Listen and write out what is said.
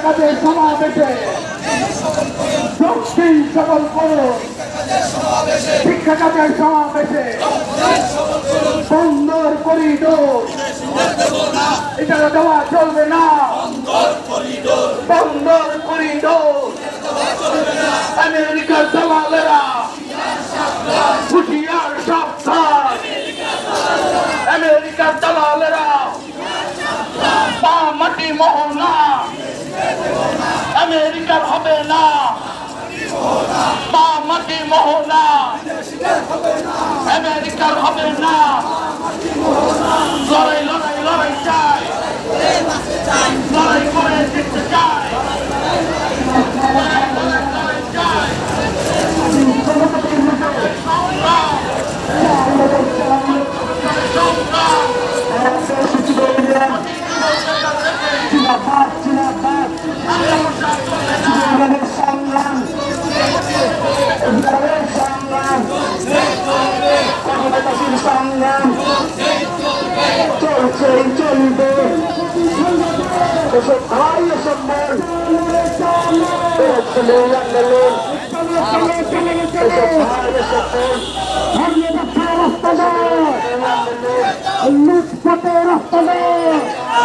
কাজের সমাবেশে দক্ষিণ সকল করুন শিক্ষা কাজের সমাবেশে বন্দর করিডোর এটা দেওয়া চলবে না। বন্দর করিডোর আমেরিকার দালালেরা হুঁশিয়ার সাবধান। আমেরিকার দালালেরা পা মাটি মোহনা আমেরিকার হবে না। পা মাটি মোহনা আমেরিকার হবে না। লড়াই লড়াই লড়াই চাই, লড়াই করে জিততে চাই, লড়াই লড়াই লড়াই চাই। চলছেই চলবে এসব ভাই এসব মন ছেলে আন্দোলন এসব ভাই এসব মন রাস্তা নয়, লুটপাটের রাস্তা নয়।